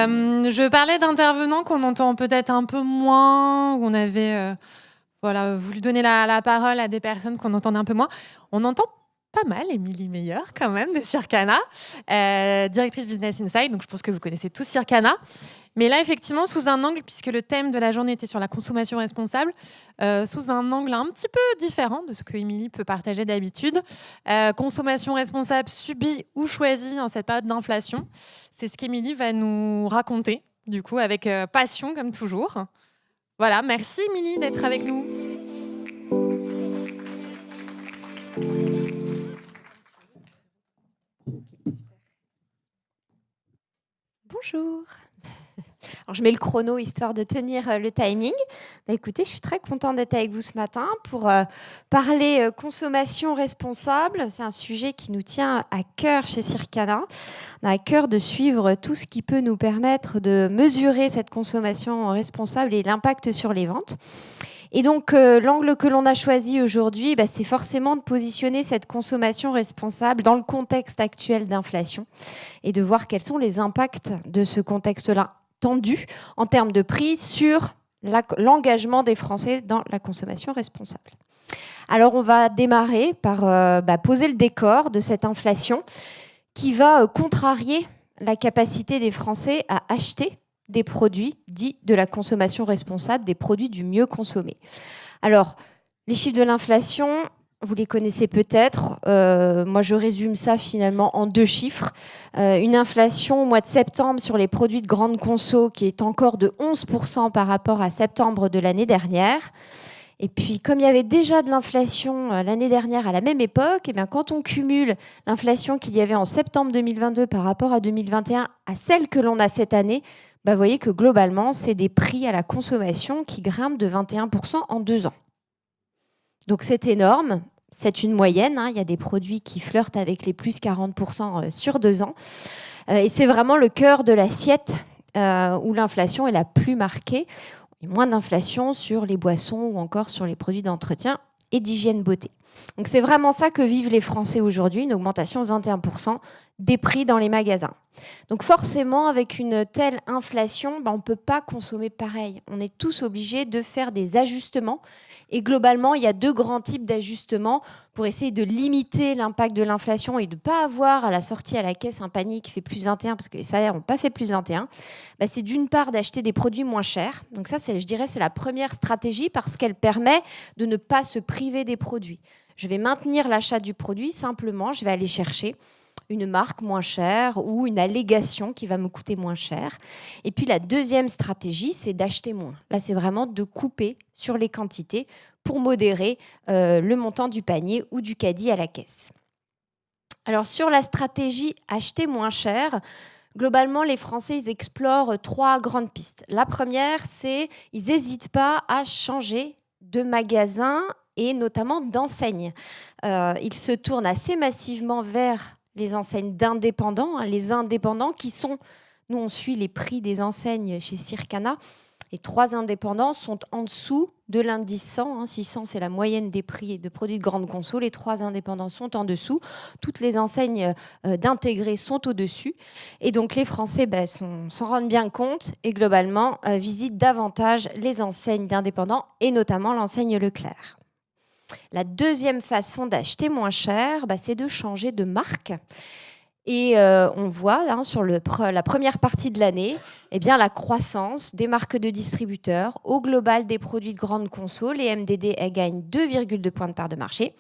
Je parlais d'intervenants qu'on entend peut-être un peu moins, où on avait voulu donner la parole à des personnes qu'on entendait un peu moins. On entend pas mal Émilie Meyer quand même de Circana, directrice Business Insight, donc je pense que vous connaissez tous Circana. Mais là, effectivement, sous un angle, puisque le thème de la journée était sur la consommation responsable, sous un angle un petit peu différent de ce que Émilie peut partager d'habitude. Consommation responsable subie ou choisie en cette période d'inflation. C'est ce qu'Émilie va nous raconter, du coup, avec passion, comme toujours. Voilà, merci Émilie d'être avec nous. Bonjour. Alors, je mets le chrono histoire de tenir le timing. Écoutez, je suis très contente d'être avec vous ce matin pour parler consommation responsable. C'est un sujet qui nous tient à cœur chez Circana. On a à cœur de suivre tout ce qui peut nous permettre de mesurer cette consommation responsable et l'impact sur les ventes. Et donc, l'angle que l'on a choisi aujourd'hui, c'est forcément de positionner cette consommation responsable dans le contexte actuel d'inflation et de voir quels sont les impacts de ce contexte-là tendu en termes de prix sur l'engagement des Français dans la consommation responsable. Alors, on va démarrer par poser le décor de cette inflation qui va contrarier la capacité des Français à acheter des produits dits de la consommation responsable, des produits du mieux consommé. Alors, les chiffres de l'inflation, vous les connaissez peut-être. Moi, je résume ça finalement en 2 chiffres. Une inflation au mois de septembre sur les produits de grande conso qui est encore de 11% par rapport à septembre de l'année dernière. Et puis, comme il y avait déjà de l'inflation l'année dernière à la même époque, quand on cumule l'inflation qu'il y avait en septembre 2022 par rapport à 2021 à celle que l'on a cette année, vous voyez que globalement, c'est des prix à la consommation qui grimpent de 21% en 2 ans. Donc c'est énorme, c'est une moyenne, il y a des produits qui flirtent avec les plus 40% sur 2 ans. Et c'est vraiment le cœur de l'assiette où l'inflation est la plus marquée. Il y a moins d'inflation sur les boissons ou encore sur les produits d'entretien et d'hygiène beauté. Donc c'est vraiment ça que vivent les Français aujourd'hui, une augmentation de 21% des prix dans les magasins. Donc forcément, avec une telle inflation, on ne peut pas consommer pareil. On est tous obligés de faire des ajustements. Et globalement, il y a 2 grands types d'ajustements pour essayer de limiter l'impact de l'inflation et de ne pas avoir à la sortie à la caisse un panier qui fait plus 21 parce que les salaires n'ont pas fait plus 21. C'est d'une part d'acheter des produits moins chers. Donc ça, je dirais, c'est la première stratégie parce qu'elle permet de ne pas se priver des produits. Je vais maintenir l'achat du produit, simplement, je vais aller chercher une marque moins chère ou une allégation qui va me coûter moins cher. Et puis la deuxième stratégie, c'est d'acheter moins. Là, c'est vraiment de couper sur les quantités pour modérer le montant du panier ou du caddie à la caisse. Alors sur la stratégie acheter moins cher, globalement, les Français, ils explorent 3 grandes pistes. La première, c'est ils n'hésitent pas à changer de magasin et notamment d'enseigne. Ils se tournent assez massivement vers les enseignes d'indépendants, les indépendants qui sont, nous on suit les prix des enseignes chez Circana, les 3 indépendants sont en dessous de l'indice 100, 600 c'est la moyenne des prix de produits de grande conso, les 3 indépendants sont en dessous, toutes les enseignes d'intégrés sont au-dessus, et donc les Français s'en rendent bien compte et globalement visitent davantage les enseignes d'indépendants et notamment l'enseigne Leclerc. La deuxième façon d'acheter moins cher, c'est de changer de marque. Et on voit sur la première partie de l'année la croissance des marques de distributeurs. Au global des produits de grande conso, les MDD gagnent 2,2 points de part de marché.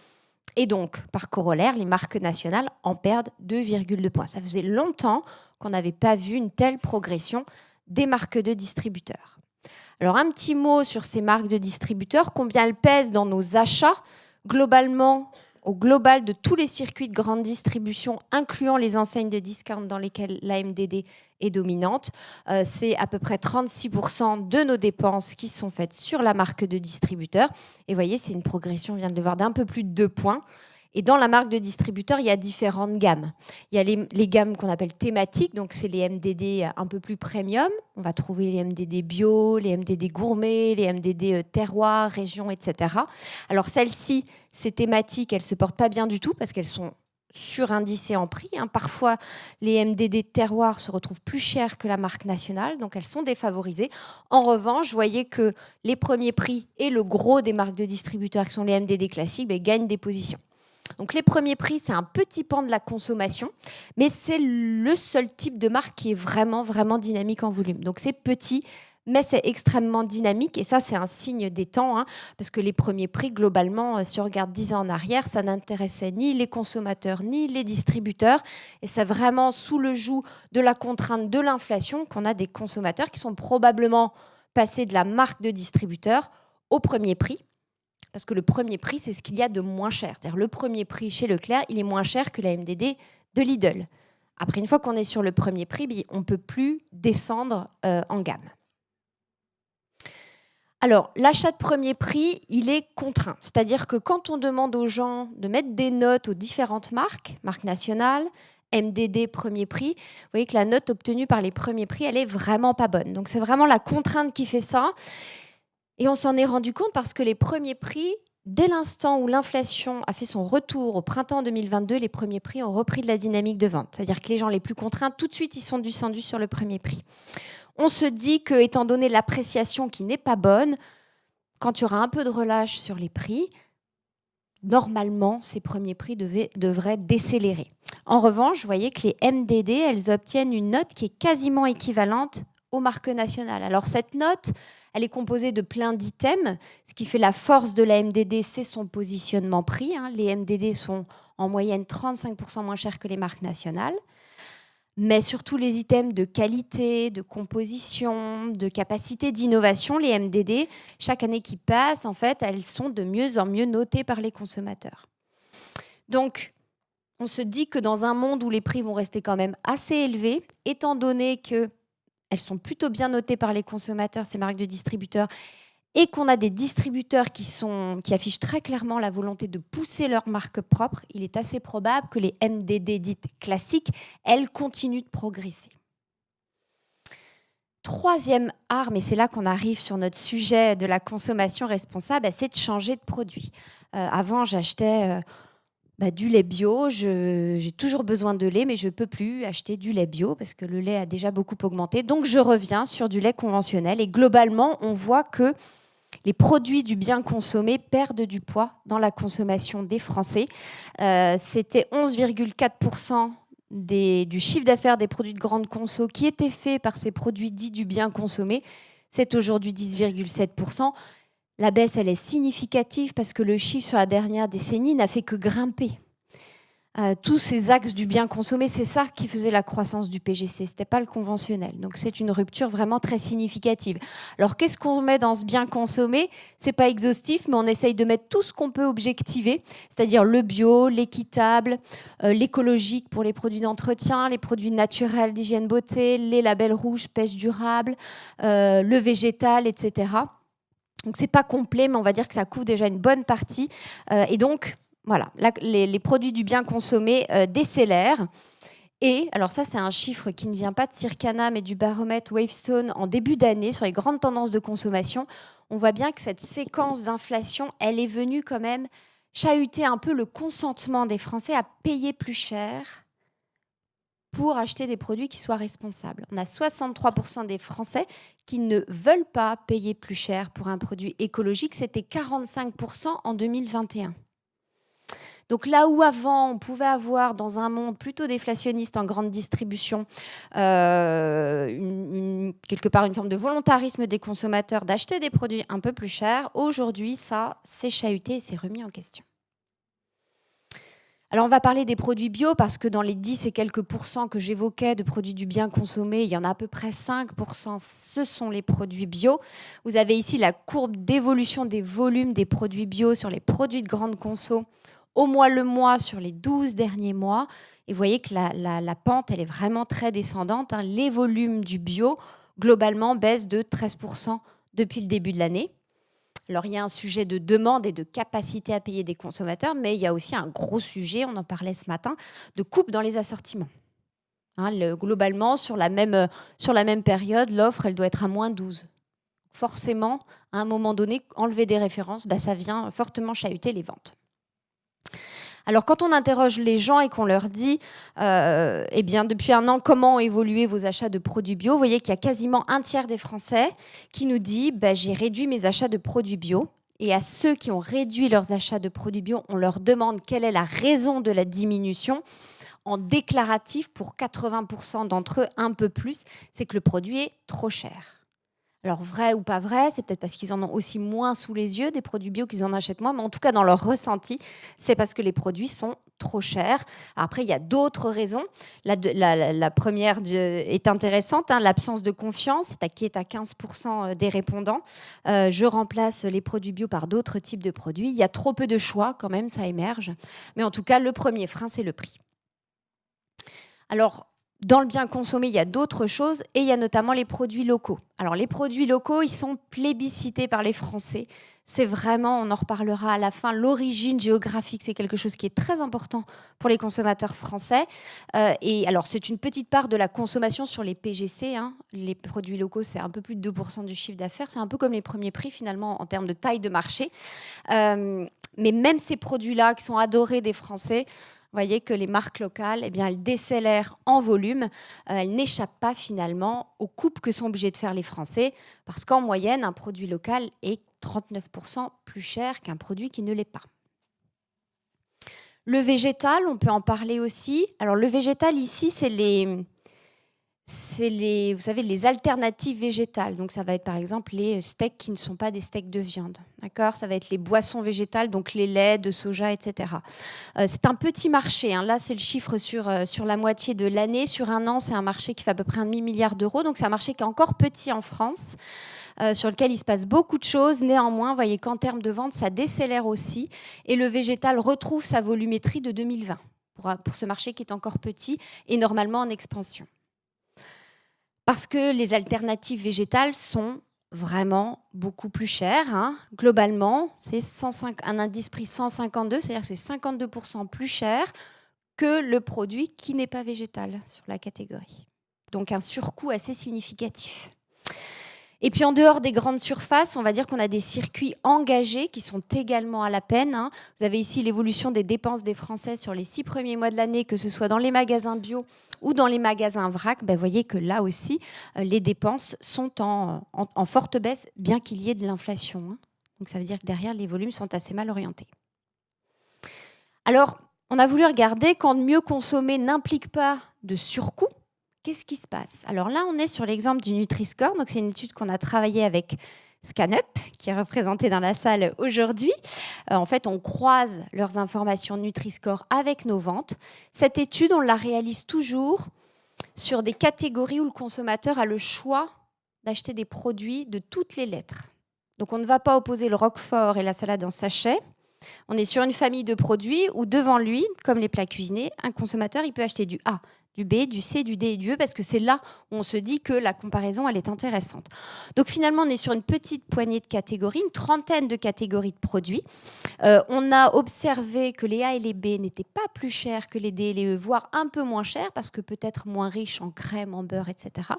Et donc, par corollaire, les marques nationales en perdent 2,2 points. Ça faisait longtemps qu'on n'avait pas vu une telle progression des marques de distributeurs. Alors, un petit mot sur ces marques de distributeurs, combien elles pèsent dans nos achats. Globalement, au global de tous les circuits de grande distribution, incluant les enseignes de discount dans lesquelles la MDD est dominante, c'est à peu près 36% de nos dépenses qui sont faites sur la marque de distributeur. Et vous voyez, c'est une progression, on vient de le voir, d'un peu plus de 2 points. Et dans la marque de distributeur, il y a différentes gammes. Il y a les gammes qu'on appelle thématiques, donc c'est les MDD un peu plus premium. On va trouver les MDD bio, les MDD gourmets, les MDD terroir, région, etc. Alors celles-ci, ces thématiques, elles ne se portent pas bien du tout parce qu'elles sont surindicées en prix. Parfois, les MDD de terroir se retrouvent plus chères que la marque nationale, donc elles sont défavorisées. En revanche, vous voyez que les premiers prix et le gros des marques de distributeurs, qui sont les MDD classiques, gagnent des positions. Donc les premiers prix, c'est un petit pan de la consommation, mais c'est le seul type de marque qui est vraiment, vraiment dynamique en volume. Donc c'est petit, mais c'est extrêmement dynamique, et ça, c'est un signe des temps, parce que les premiers prix, globalement, si on regarde 10 ans en arrière, ça n'intéressait ni les consommateurs, ni les distributeurs, et c'est vraiment sous le joug de la contrainte de l'inflation qu'on a des consommateurs qui sont probablement passés de la marque de distributeur au premier prix, parce que le premier prix, c'est ce qu'il y a de moins cher. C'est-à-dire le premier prix chez Leclerc, il est moins cher que la MDD de Lidl. Après, une fois qu'on est sur le premier prix, on ne peut plus descendre en gamme. Alors, l'achat de premier prix, il est contraint. C'est-à-dire que quand on demande aux gens de mettre des notes aux différentes marques nationales, MDD, premier prix, vous voyez que la note obtenue par les premiers prix, elle est vraiment pas bonne. Donc, c'est vraiment la contrainte qui fait ça. Et on s'en est rendu compte parce que les premiers prix, dès l'instant où l'inflation a fait son retour au printemps 2022, les premiers prix ont repris de la dynamique de vente. C'est-à-dire que les gens les plus contraints, tout de suite, ils sont descendus sur le premier prix. On se dit que, étant donné l'appréciation qui n'est pas bonne, quand il y aura un peu de relâche sur les prix, normalement, ces premiers prix devraient décélérer. En revanche, vous voyez que les MDD, elles obtiennent une note qui est quasiment équivalente aux marques nationales. Alors cette note, elle est composée de plein d'items. Ce qui fait la force de la MDD, c'est son positionnement prix. Les MDD sont en moyenne 35% moins chers que les marques nationales. Mais surtout les items de qualité, de composition, de capacité d'innovation, les MDD, chaque année qui passe, en fait, elles sont de mieux en mieux notées par les consommateurs. Donc, on se dit que dans un monde où les prix vont rester quand même assez élevés, étant donné qu'elles sont plutôt bien notées par les consommateurs, ces marques de distributeurs, et qu'on a des distributeurs qui affichent très clairement la volonté de pousser leur marque propre, il est assez probable que les MDD dites classiques, elles, continuent de progresser. Troisième arme, et c'est là qu'on arrive sur notre sujet de la consommation responsable, c'est de changer de produit. Avant, j'achetais du lait bio. J'ai toujours besoin de lait, mais je ne peux plus acheter du lait bio parce que le lait a déjà beaucoup augmenté. Donc, je reviens sur du lait conventionnel. Et globalement, on voit que les produits du bien consommé perdent du poids dans la consommation des Français. C'était 11,4% du chiffre d'affaires des produits de grande conso qui était fait par ces produits dits du bien consommé. C'est aujourd'hui 10,7%. La baisse, elle est significative parce que le chiffre sur la dernière décennie n'a fait que grimper. Tous ces axes du bien consommé, c'est ça qui faisait la croissance du PGC, ce n'était pas le conventionnel. Donc c'est une rupture vraiment très significative. Alors qu'est-ce qu'on met dans ce bien consommé? Ce n'est pas exhaustif, mais on essaye de mettre tout ce qu'on peut objectiver, c'est-à-dire le bio, l'équitable, l'écologique pour les produits d'entretien, les produits naturels d'hygiène beauté, les labels rouges, pêche durable, le végétal, etc. Donc c'est pas complet, mais on va dire que ça couvre déjà une bonne partie. Et donc, voilà, les produits du bien consommé décélèrent. Et, alors ça, c'est un chiffre qui ne vient pas de Circana, mais du baromètre Wavestone en début d'année sur les grandes tendances de consommation. On voit bien que cette séquence d'inflation, elle est venue quand même chahuter un peu le consentement des Français à payer plus cher pour acheter des produits qui soient responsables. On a 63% des Français qui ne veulent pas payer plus cher pour un produit écologique. C'était 45% en 2021. Donc là où avant, on pouvait avoir dans un monde plutôt déflationniste en grande distribution, quelque part une forme de volontarisme des consommateurs d'acheter des produits un peu plus chers, aujourd'hui, ça s'est chahuté et s'est remis en question. Alors on va parler des produits bio parce que dans les 10 et quelques pourcents que j'évoquais de produits du bien consommé, il y en a à peu près 5%, ce sont les produits bio. Vous avez ici la courbe d'évolution des volumes des produits bio sur les produits de grande conso au mois le mois sur les 12 derniers mois. Et vous voyez que la pente, elle est vraiment très descendante. Les volumes du bio, globalement, baissent de 13% depuis le début de l'année. Alors, il y a un sujet de demande et de capacité à payer des consommateurs, mais il y a aussi un gros sujet, on en parlait ce matin, de coupe dans les assortiments. Globalement, sur la même période, l'offre, elle doit être à moins 12. Forcément, à un moment donné, enlever des références, ça vient fortement chahuter les ventes. Alors, quand on interroge les gens et qu'on leur dit, eh bien, depuis un an, comment ont évolué vos achats de produits bio, vous voyez qu'il y a quasiment un tiers des Français qui nous dit j'ai réduit mes achats de produits bio. Et à ceux qui ont réduit leurs achats de produits bio, on leur demande quelle est la raison de la diminution. En déclaratif, pour 80% d'entre eux, un peu plus, c'est que le produit est trop cher. Alors, vrai ou pas vrai, c'est peut-être parce qu'ils en ont aussi moins sous les yeux, des produits bio, qu'ils en achètent moins, mais en tout cas, dans leur ressenti, c'est parce que les produits sont trop chers. Après, il y a d'autres raisons. La première est intéressante, l'absence de confiance, qui est à 15% des répondants. Je remplace les produits bio par d'autres types de produits. Il y a trop peu de choix, quand même, ça émerge. Mais en tout cas, le premier frein, c'est le prix. Alors, dans le bien consommé, il y a d'autres choses et il y a notamment les produits locaux. Alors, les produits locaux, ils sont plébiscités par les Français. C'est vraiment, on en reparlera à la fin, l'origine géographique, c'est quelque chose qui est très important pour les consommateurs français. Et alors, c'est une petite part de la consommation sur les PGC. Les produits locaux, c'est un peu plus de 2% du chiffre d'affaires. C'est un peu comme les premiers prix, finalement, en termes de taille de marché. Mais même ces produits-là, qui sont adorés des Français, vous voyez que les marques locales, elles décélèrent en volume. Elles n'échappent pas finalement aux coupes que sont obligés de faire les Français, parce qu'en moyenne, un produit local est 39% plus cher qu'un produit qui ne l'est pas. Le végétal, on peut en parler aussi. Alors le végétal ici, c'est vous savez, les alternatives végétales. Donc, ça va être par exemple les steaks qui ne sont pas des steaks de viande. D'accord ? Ça va être les boissons végétales, donc les laits de soja, etc. C'est un petit marché. Là, c'est le chiffre sur la moitié de l'année. Sur un an, c'est un marché qui fait à peu près 1,5 milliard d'euros. Donc, c'est un marché qui est encore petit en France, sur lequel il se passe beaucoup de choses. Néanmoins, vous voyez qu'en termes de vente, ça décélère aussi. Et le végétal retrouve sa volumétrie de 2020 pour ce marché qui est encore petit et normalement en expansion. Parce que les alternatives végétales sont vraiment beaucoup plus chères. Globalement, c'est un indice prix 152, c'est-à-dire que c'est 52% plus cher que le produit qui n'est pas végétal sur la catégorie. Donc un surcoût assez significatif. Et puis en dehors des grandes surfaces, on va dire qu'on a des circuits engagés qui sont également à la peine. Vous avez ici l'évolution des dépenses des Français sur les 6 premiers mois de l'année, que ce soit dans les magasins bio ou dans les magasins vrac. Vous voyez que là aussi, les dépenses sont en forte baisse, bien qu'il y ait de l'inflation. Donc ça veut dire que derrière, les volumes sont assez mal orientés. Alors, on a voulu regarder quand mieux consommer n'implique pas de surcoût. Qu'est-ce qui se passe ? Alors là, on est sur l'exemple du Nutri-Score. Donc, c'est une étude qu'on a travaillée avec ScanUp, qui est représentée dans la salle aujourd'hui. En fait, on croise leurs informations Nutri-Score avec nos ventes. Cette étude, on la réalise toujours sur des catégories où le consommateur a le choix d'acheter des produits de toutes les lettres. Donc, on ne va pas opposer le Roquefort et la salade en sachet. On est sur une famille de produits où devant lui, comme les plats cuisinés, un consommateur, il peut acheter du A, du B, du C, du D et du E, parce que c'est là où on se dit que la comparaison, elle est intéressante. Donc finalement, on est sur une petite poignée de catégories, une trentaine de catégories de produits. On a observé que les A et les B n'étaient pas plus chers que les D et les E, voire un peu moins chers, parce que peut-être moins riches en crème, en beurre, etc.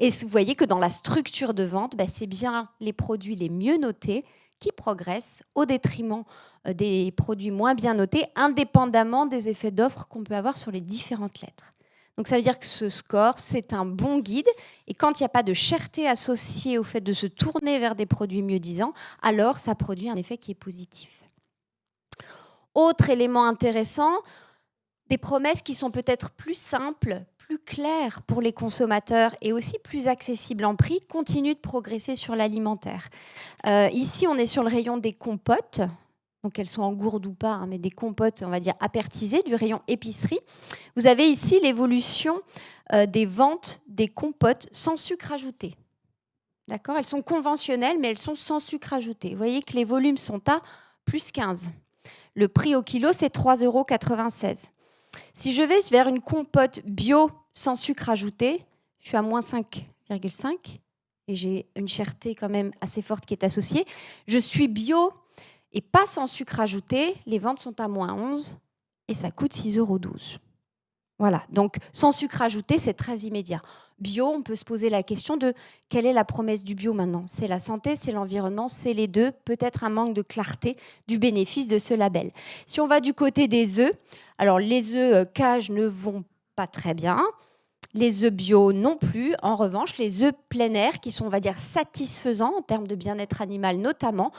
Et vous voyez que dans la structure de vente, c'est bien les produits les mieux notés qui progressent au détriment des produits moins bien notés, indépendamment des effets d'offre qu'on peut avoir sur les différentes lettres. Donc ça veut dire que ce score, c'est un bon guide. Et quand il n'y a pas de cherté associée au fait de se tourner vers des produits mieux-disants, alors ça produit un effet qui est positif. Autre élément intéressant, des promesses qui sont peut-être plus simples, plus claires pour les consommateurs et aussi plus accessibles en prix, continuent de progresser sur l'alimentaire. Ici, on est sur le rayon des compotes. Donc elles sont en gourde ou pas, mais des compotes, on va dire, apertisées, du rayon épicerie. Vous avez ici l'évolution des ventes des compotes sans sucre ajouté. D'accord ? Elles sont conventionnelles, mais elles sont sans sucre ajouté. Vous voyez que les volumes sont à plus 15. Le prix au kilo, c'est 3,96 €. Si je vais vers une compote bio sans sucre ajouté, je suis à moins 5,5 et j'ai une cherté quand même assez forte qui est associée. Je suis bio et pas sans sucre ajouté, les ventes sont à moins 11 et ça coûte 6,12 €. Voilà, donc sans sucre ajouté, c'est très immédiat. bio, on peut se poser la question de quelle est la promesse du bio maintenant? C'est la santé, c'est l'environnement, c'est les deux. Peut-être un manque de clarté du bénéfice de ce label. Si on va du côté des œufs, alors les œufs cage ne vont pas très bien. Les œufs bio non plus. En revanche, les œufs plein air, qui sont, on va dire, satisfaisants en termes de bien-être animal notamment,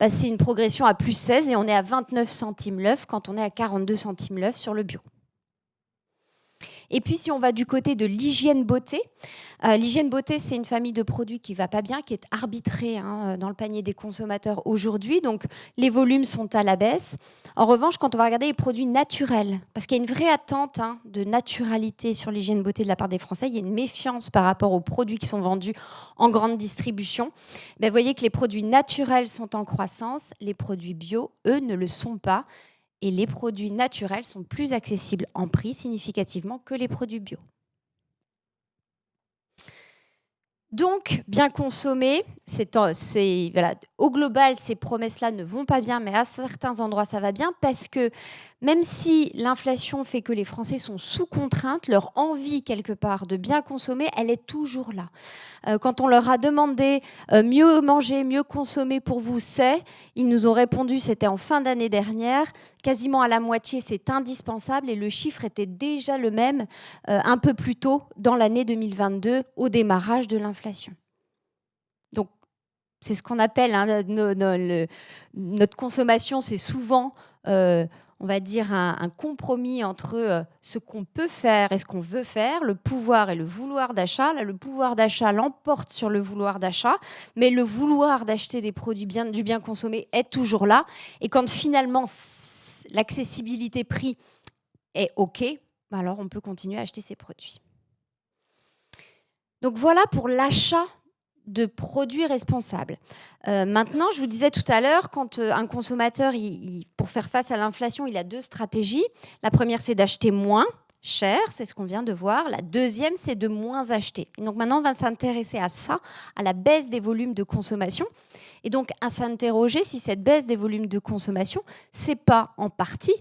c'est une progression à plus 16 et on est à 29 centimes l'œuf quand on est à 42 centimes l'œuf sur le bio. Et puis, si on va du côté de l'hygiène beauté, l'hygiène beauté, c'est une famille de produits qui ne va pas bien, qui est arbitrée dans le panier des consommateurs aujourd'hui. Donc, les volumes sont à la baisse. En revanche, quand on va regarder les produits naturels, parce qu'il y a une vraie attente de naturalité sur l'hygiène beauté de la part des Français, il y a une méfiance par rapport aux produits qui sont vendus en grande distribution. Vous voyez que les produits naturels sont en croissance, les produits bio, eux, ne le sont pas. Et les produits naturels sont plus accessibles en prix significativement que les produits bio. Donc, bien consommer, voilà, au global, ces promesses-là ne vont pas bien, mais à certains endroits, ça va bien, parce que même si l'inflation fait que les Français sont sous contrainte, leur envie, quelque part, de bien consommer, elle est toujours là. Quand on leur a demandé mieux manger, mieux consommer pour vous, ils nous ont répondu, c'était en fin d'année dernière, quasiment à la moitié, c'est indispensable, et le chiffre était déjà le même un peu plus tôt dans l'année 2022, au démarrage de l'inflation. Donc, c'est ce qu'on appelle notre consommation, c'est souvent, on va dire, un compromis entre ce qu'on peut faire et ce qu'on veut faire, le pouvoir et le vouloir d'achat. Là, le pouvoir d'achat l'emporte sur le vouloir d'achat, mais le vouloir d'acheter des produits du bien consommé est toujours là. Et quand finalement l'accessibilité prix est OK, alors on peut continuer à acheter ces produits. Donc voilà pour l'achat de produits responsables. Maintenant, je vous disais tout à l'heure, quand un consommateur, pour faire face à l'inflation, il a deux stratégies. La première, c'est d'acheter moins cher, c'est ce qu'on vient de voir. La deuxième, c'est de moins acheter. Et donc maintenant, on va s'intéresser à ça, à la baisse des volumes de consommation. Et donc, à s'interroger si cette baisse des volumes de consommation, c'est pas en partie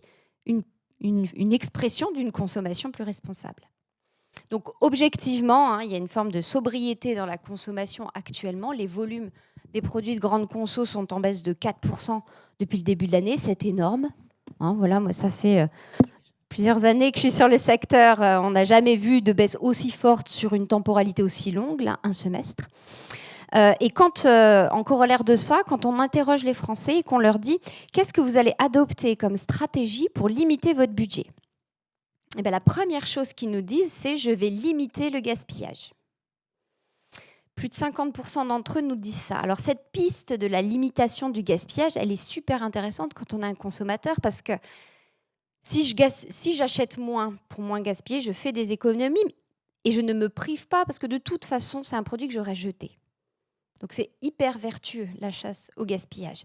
une expression d'une consommation plus responsable. Donc objectivement, il y a une forme de sobriété dans la consommation actuellement. Les volumes des produits de grande conso sont en baisse de 4% depuis le début de l'année. C'est énorme. Voilà, moi, ça fait plusieurs années que je suis sur le secteur. On n'a jamais vu de baisse aussi forte sur une temporalité aussi longue, là, un semestre. Et quand, en corollaire de ça, quand on interroge les Français et qu'on leur dit « Qu'est-ce que vous allez adopter comme stratégie pour limiter votre budget ?» Eh bien, la première chose qu'ils nous disent, c'est « je vais limiter le gaspillage ». Plus de 50% d'entre eux nous disent ça. Alors, cette piste de la limitation du gaspillage, elle est super intéressante quand on est un consommateur parce que si j'achète moins pour moins gaspiller, je fais des économies et je ne me prive pas parce que de toute façon, c'est un produit que j'aurais jeté. Donc, c'est hyper vertueux, la chasse au gaspillage.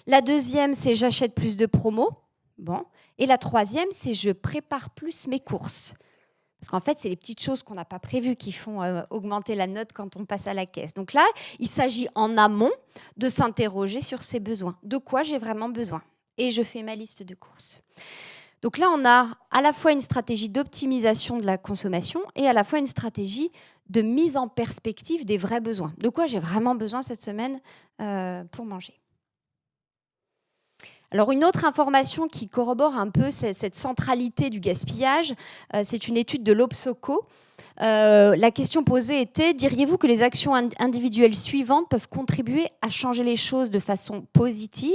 La deuxième, c'est « j'achète plus de promos ». Bon. Et la troisième, c'est je prépare plus mes courses. Parce qu'en fait, c'est les petites choses qu'on n'a pas prévues qui font augmenter la note quand on passe à la caisse. Donc là, il s'agit en amont de s'interroger sur ses besoins. De quoi j'ai vraiment besoin? Et je fais ma liste de courses. Donc là, on a à la fois une stratégie d'optimisation de la consommation et à la fois une stratégie de mise en perspective des vrais besoins. De quoi j'ai vraiment besoin cette semaine pour manger? Alors une autre information qui corrobore un peu cette centralité du gaspillage, c'est une étude de l'Obsoco. La question posée était, diriez-vous que les actions individuelles suivantes peuvent contribuer à changer les choses de façon positive?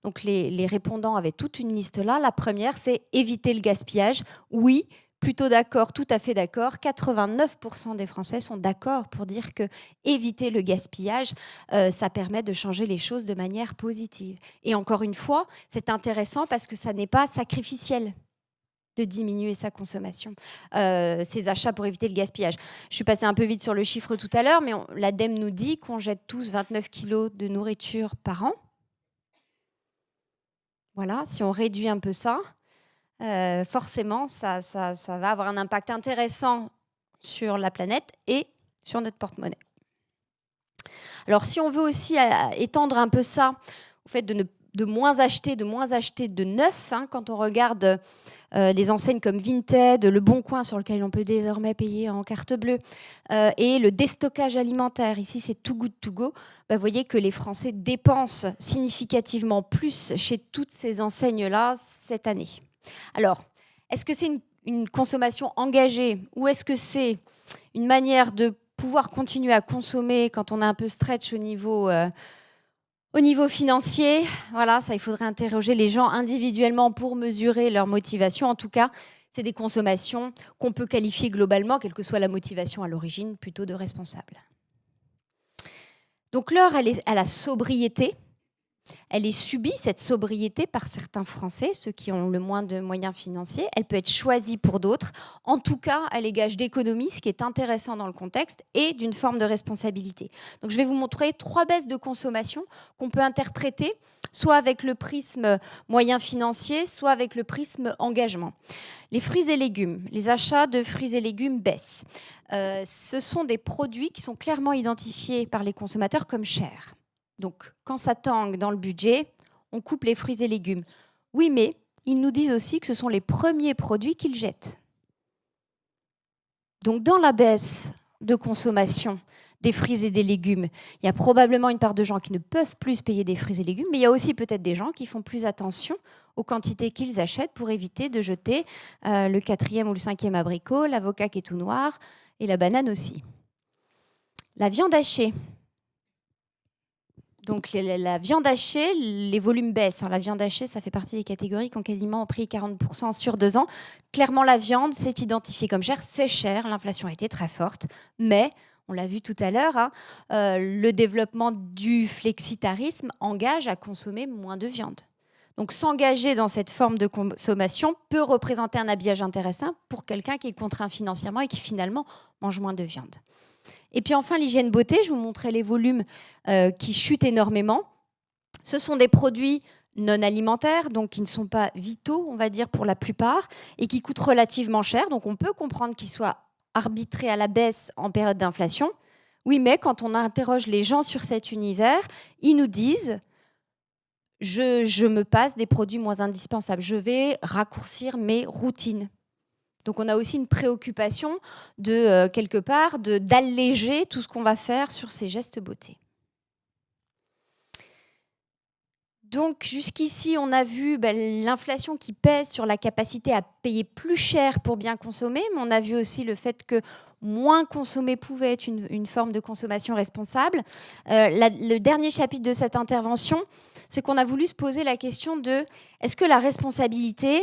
Donc les répondants avaient toute une liste là. La première, c'est éviter le gaspillage. Oui, plutôt d'accord, tout à fait d'accord. 89% des Français sont d'accord pour dire que éviter le gaspillage, ça permet de changer les choses de manière positive. Et encore une fois, c'est intéressant parce que ça n'est pas sacrificiel de diminuer sa consommation, ses achats pour éviter le gaspillage. Je suis passée un peu vite sur le chiffre tout à l'heure, mais l'ADEME nous dit qu'on jette tous 29 kilos de nourriture par an. Voilà, si on réduit un peu ça, forcément, ça va avoir un impact intéressant sur la planète et sur notre porte-monnaie. Alors, si on veut aussi étendre un peu ça au fait de moins acheter de neuf, quand on regarde des enseignes comme Vinted, Le Bon Coin sur lequel on peut désormais payer en carte bleue, et le déstockage alimentaire, ici c'est Too Good To Go, vous voyez que les Français dépensent significativement plus chez toutes ces enseignes-là cette année. Alors, est-ce que c'est une consommation engagée ou est-ce que c'est une manière de pouvoir continuer à consommer quand on est un peu stretch au niveau financier? Voilà, ça, il faudrait interroger les gens individuellement pour mesurer leur motivation. En tout cas, c'est des consommations qu'on peut qualifier globalement, quelle que soit la motivation à l'origine, plutôt de responsables. Donc l'heure, elle est à la sobriété. Elle est subie, cette sobriété, par certains Français, ceux qui ont le moins de moyens financiers. Elle peut être choisie pour d'autres. En tout cas, elle est gage d'économie, ce qui est intéressant dans le contexte, et d'une forme de responsabilité. Donc, je vais vous montrer 3 baisses de consommation qu'on peut interpréter, soit avec le prisme moyen financier, soit avec le prisme engagement. Les fruits et légumes. Les achats de fruits et légumes baissent. Ce sont des produits qui sont clairement identifiés par les consommateurs comme chers. Donc, quand ça tangue dans le budget, on coupe les fruits et légumes. Oui, mais ils nous disent aussi que ce sont les premiers produits qu'ils jettent. Donc, dans la baisse de consommation des fruits et des légumes, il y a probablement une part de gens qui ne peuvent plus payer des fruits et légumes, mais il y a aussi peut-être des gens qui font plus attention aux quantités qu'ils achètent pour éviter de jeter le 4e ou le 5e abricot, l'avocat qui est tout noir et la banane aussi. La viande hachée. Donc la viande hachée, les volumes baissent. La viande hachée, ça fait partie des catégories qui ont quasiment pris 40% sur 2 ans. Clairement, la viande, c'est identifié comme cher. C'est cher, l'inflation a été très forte. Mais, on l'a vu tout à l'heure, le développement du flexitarisme engage à consommer moins de viande. Donc s'engager dans cette forme de consommation peut représenter un habillage intéressant pour quelqu'un qui est contraint financièrement et qui finalement mange moins de viande. Et puis enfin, l'hygiène beauté, je vous montrais les volumes qui chutent énormément. Ce sont des produits non alimentaires, donc qui ne sont pas vitaux, on va dire, pour la plupart, et qui coûtent relativement cher. Donc on peut comprendre qu'ils soient arbitrés à la baisse en période d'inflation. Oui, mais quand on interroge les gens sur cet univers, ils nous disent « je me passe des produits moins indispensables, je vais raccourcir mes routines ». Donc on a aussi une préoccupation de quelque part d'alléger tout ce qu'on va faire sur ces gestes beauté. Donc jusqu'ici, on a vu l'inflation qui pèse sur la capacité à payer plus cher pour bien consommer, mais on a vu aussi le fait que moins consommer pouvait être une forme de consommation responsable. Le dernier chapitre de cette intervention, c'est qu'on a voulu se poser la question de est-ce que la responsabilité,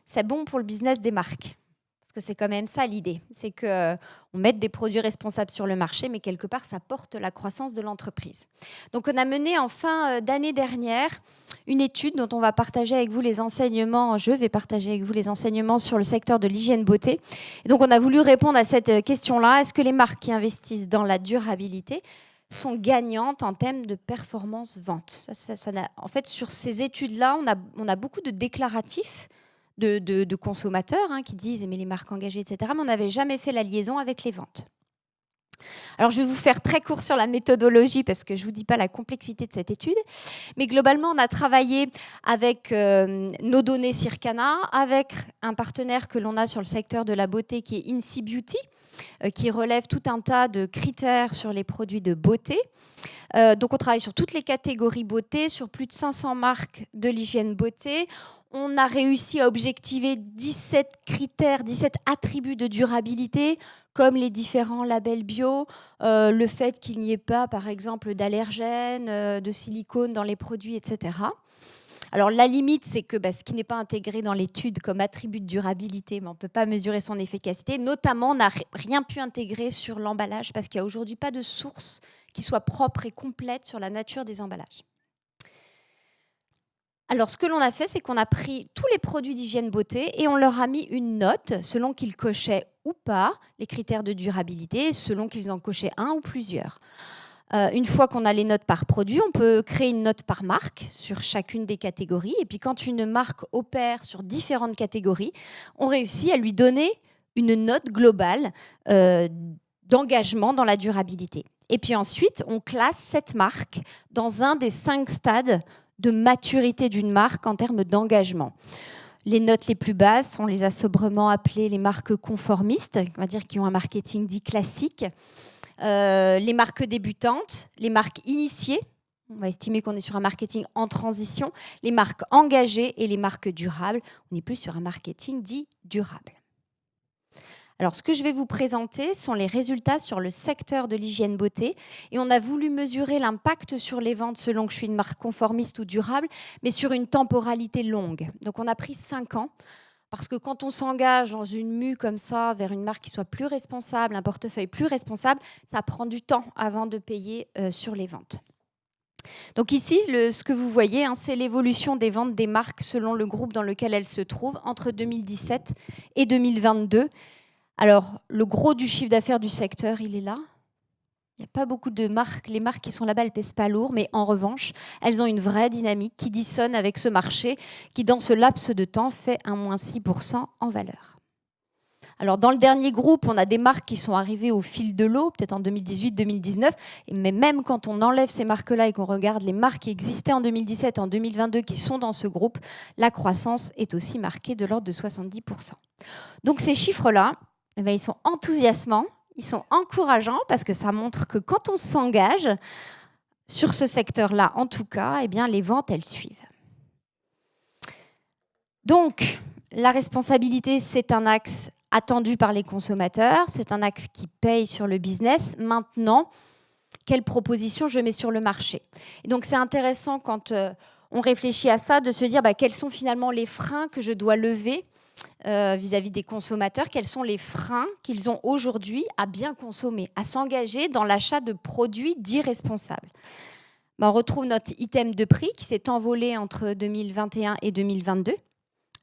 c'est bon pour le business des marques ? Parce que c'est quand même ça l'idée, c'est qu'on mette des produits responsables sur le marché, mais quelque part, ça porte la croissance de l'entreprise. Donc, on a mené en fin d'année dernière une étude dont on va partager avec vous les enseignements. Je vais partager avec vous les enseignements sur le secteur de l'hygiène beauté. Et donc, on a voulu répondre à cette question-là. Est-ce que les marques qui investissent dans la durabilité sont gagnantes en termes de performance-vente ? En fait, sur ces études-là, on a beaucoup de déclaratifs de consommateurs qui disent mais les marques engagées, etc. Mais on n'avait jamais fait la liaison avec les ventes. Alors, je vais vous faire très court sur la méthodologie parce que je ne vous dis pas la complexité de cette étude. Mais globalement, on a travaillé avec nos données Circana, avec un partenaire que l'on a sur le secteur de la beauté qui est Incy Beauty, qui relève tout un tas de critères sur les produits de beauté. Donc, on travaille sur toutes les catégories beauté, sur plus de 500 marques de l'hygiène beauté. On a réussi à objectiver 17 critères, 17 attributs de durabilité, comme les différents labels bio, le fait qu'il n'y ait pas, par exemple, d'allergènes, de silicone dans les produits, etc. Alors, la limite, c'est que ce qui n'est pas intégré dans l'étude comme attribut de durabilité, mais on ne peut pas mesurer son efficacité. Notamment, on n'a rien pu intégrer sur l'emballage parce qu'il n'y a aujourd'hui pas de source qui soit propre et complète sur la nature des emballages. Alors, ce que l'on a fait, c'est qu'on a pris tous les produits d'hygiène beauté et on leur a mis une note selon qu'ils cochaient ou pas les critères de durabilité, selon qu'ils en cochaient un ou plusieurs. Une fois qu'on a les notes par produit, on peut créer une note par marque sur chacune des catégories. Et puis, quand une marque opère sur différentes catégories, on réussit à lui donner une note globale d'engagement dans la durabilité. Et puis ensuite, on classe cette marque dans un des 5 stades de maturité d'une marque en termes d'engagement. Les notes les plus basses, on les a sobrement appelées les marques conformistes, on va dire qui ont un marketing dit classique. Les marques débutantes, les marques initiées, on va estimer qu'on est sur un marketing en transition, les marques engagées et les marques durables, on est plus sur un marketing dit durable. Alors, ce que je vais vous présenter sont les résultats sur le secteur de l'hygiène beauté. Et on a voulu mesurer l'impact sur les ventes selon que je suis une marque conformiste ou durable, mais sur une temporalité longue. Donc, on a pris 5 ans. Parce que quand on s'engage dans une mue comme ça, vers une marque qui soit plus responsable, un portefeuille plus responsable, ça prend du temps avant de payer sur les ventes. Donc ici, ce que vous voyez, c'est l'évolution des ventes des marques selon le groupe dans lequel elles se trouvent entre 2017 et 2022. Alors, le gros du chiffre d'affaires du secteur, il est là. Il n'y a pas beaucoup de marques. Les marques qui sont là-bas, elles ne pèsent pas lourd, mais en revanche, elles ont une vraie dynamique qui dissonne avec ce marché qui, dans ce laps de temps, fait un moins 6% en valeur. Alors, dans le dernier groupe, on a des marques qui sont arrivées au fil de l'eau, peut-être en 2018-2019, mais même quand on enlève ces marques-là et qu'on regarde les marques qui existaient en 2017, en 2022, qui sont dans ce groupe, la croissance est aussi marquée de l'ordre de 70%. Donc, ces chiffres-là, ils sont enthousiasmants, ils sont encourageants parce que ça montre que quand on s'engage sur ce secteur-là, en tout cas, les ventes, elles suivent. Donc, la responsabilité, c'est un axe attendu par les consommateurs, c'est un axe qui paye sur le business. Maintenant, quelle proposition je mets sur le marché? Et donc, c'est intéressant quand on réfléchit à ça, de se dire quels sont finalement les freins que je dois lever vis-à-vis des consommateurs, quels sont les freins qu'ils ont aujourd'hui à bien consommer, à s'engager dans l'achat de produits dits responsables. On retrouve notre item de prix qui s'est envolé entre 2021 et 2022.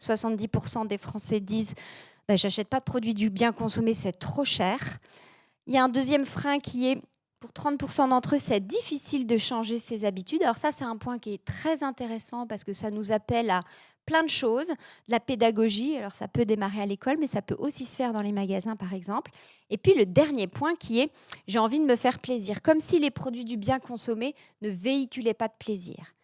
70% des Français disent « j'achète pas de produits du bien consommé, c'est trop cher ». Il y a un deuxième frein qui est, pour 30% d'entre eux, c'est difficile de changer ses habitudes. Alors ça, c'est un point qui est très intéressant parce que ça nous appelle à plein de choses, de la pédagogie, alors ça peut démarrer à l'école, mais ça peut aussi se faire dans les magasins, par exemple. Et puis le dernier point qui est, j'ai envie de me faire plaisir, comme si les produits du bien consommé ne véhiculaient pas de plaisir.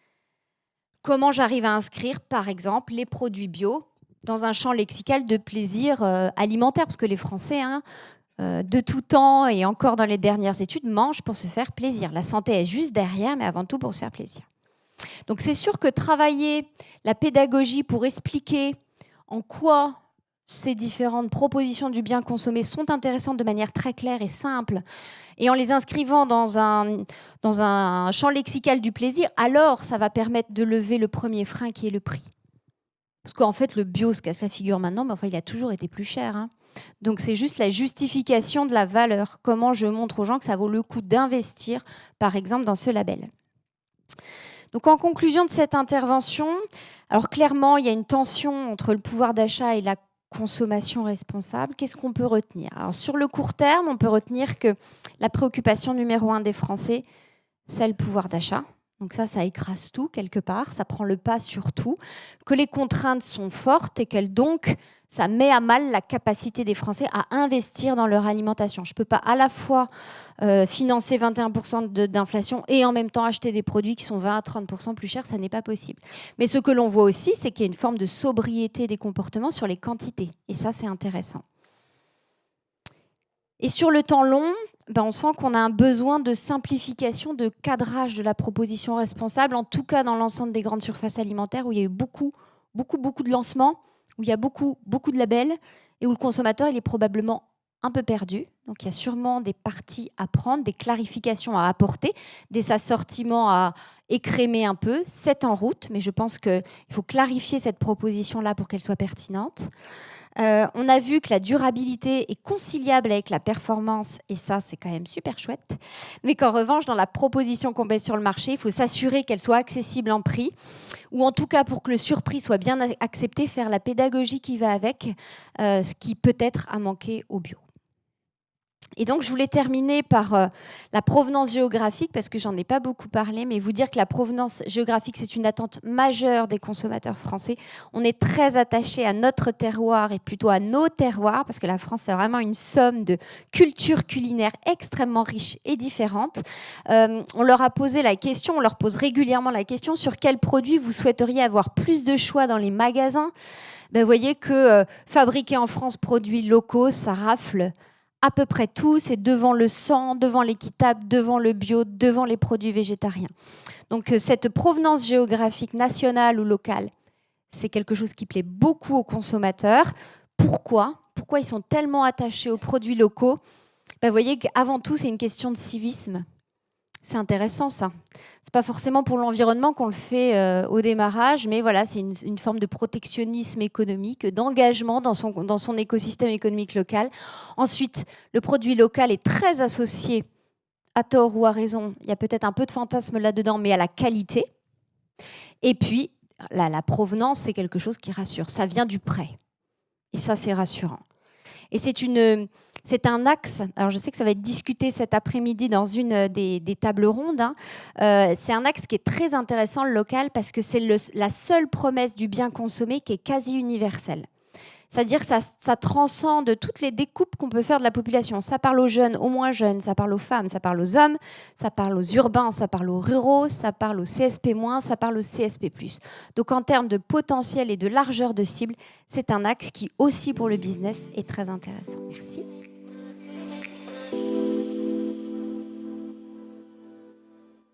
Comment j'arrive à inscrire, par exemple, les produits bio dans un champ lexical de plaisir alimentaire, parce que les Français, de tout temps et encore dans les dernières études, mangent pour se faire plaisir. La santé est juste derrière, mais avant tout pour se faire plaisir. Donc c'est sûr que travailler la pédagogie pour expliquer en quoi ces différentes propositions du bien consommé sont intéressantes de manière très claire et simple, et en les inscrivant dans un champ lexical du plaisir, alors ça va permettre de lever le premier frein qui est le prix. Parce qu'en fait, le bio se casse la figure maintenant, mais il a toujours été plus cher. Donc c'est juste la justification de la valeur. Comment je montre aux gens que ça vaut le coup d'investir, par exemple, dans ce label. Donc en conclusion de cette intervention, alors clairement, il y a une tension entre le pouvoir d'achat et la consommation responsable. Qu'est-ce qu'on peut retenir? Alors, sur le court terme, on peut retenir que la préoccupation numéro 1 des Français, c'est le pouvoir d'achat. Donc ça écrase tout quelque part, ça prend le pas sur tout, que les contraintes sont fortes et qu'elles donc, ça met à mal la capacité des Français à investir dans leur alimentation. Je ne peux pas à la fois financer 21% d'inflation et en même temps acheter des produits qui sont 20 à 30% plus chers, ça n'est pas possible. Mais ce que l'on voit aussi, c'est qu'il y a une forme de sobriété des comportements sur les quantités. Et ça, c'est intéressant. Et sur le temps long, on sent qu'on a un besoin de simplification, de cadrage de la proposition responsable, en tout cas dans l'ensemble des grandes surfaces alimentaires où il y a eu beaucoup de lancements, où il y a beaucoup de labels et où le consommateur il est probablement un peu perdu. Donc il y a sûrement des parties à prendre, des clarifications à apporter, des assortiments à écrémer un peu. C'est en route, mais je pense qu'il faut clarifier cette proposition-là pour qu'elle soit pertinente. On a vu que la durabilité est conciliable avec la performance, et ça, c'est quand même super chouette. Mais qu'en revanche, dans la proposition qu'on met sur le marché, il faut s'assurer qu'elle soit accessible en prix, ou en tout cas, pour que le surprix soit bien accepté, faire la pédagogie qui va avec, ce qui peut-être a manqué au bio. Et donc, je voulais terminer par la provenance géographique, parce que j'en ai pas beaucoup parlé, mais vous dire que la provenance géographique, c'est une attente majeure des consommateurs français. On est très attaché à notre terroir et plutôt à nos terroirs, parce que la France, c'est vraiment une somme de cultures culinaires extrêmement riches et différentes. On leur a posé la question, on leur pose régulièrement la question sur quels produits vous souhaiteriez avoir plus de choix dans les magasins. Ben, vous voyez que fabriquer en France, produits locaux, ça rafle à peu près tout. C'est devant le sang, devant l'équitable, devant le bio, devant les produits végétariens. Donc cette provenance géographique nationale ou locale, c'est quelque chose qui plaît beaucoup aux consommateurs. Pourquoi ils sont tellement attachés aux produits locaux? Ben, vous voyez qu'avant tout, c'est une question de civisme. C'est intéressant, ça. C'est pas forcément pour l'environnement qu'on le fait au démarrage, mais voilà, c'est une forme de protectionnisme économique, d'engagement dans son écosystème économique local. Ensuite, le produit local est très associé, à tort ou à raison, il y a peut-être un peu de fantasme là-dedans, mais à la qualité. Et puis, la provenance, c'est quelque chose qui rassure. Ça vient du près. Et ça, c'est rassurant. Et c'est un axe, alors je sais que ça va être discuté cet après-midi dans une des tables rondes, hein. C'est un axe qui est très intéressant, le local, parce que c'est la seule promesse du bien consommé qui est quasi universelle. C'est-à-dire que ça transcende toutes les découpes qu'on peut faire de la population. Ça parle aux jeunes, aux moins jeunes, ça parle aux femmes, ça parle aux hommes, ça parle aux urbains, ça parle aux ruraux, ça parle aux CSP-, ça parle aux CSP+. Donc en termes de potentiel et de largeur de cible, c'est un axe qui aussi pour le business est très intéressant. Merci.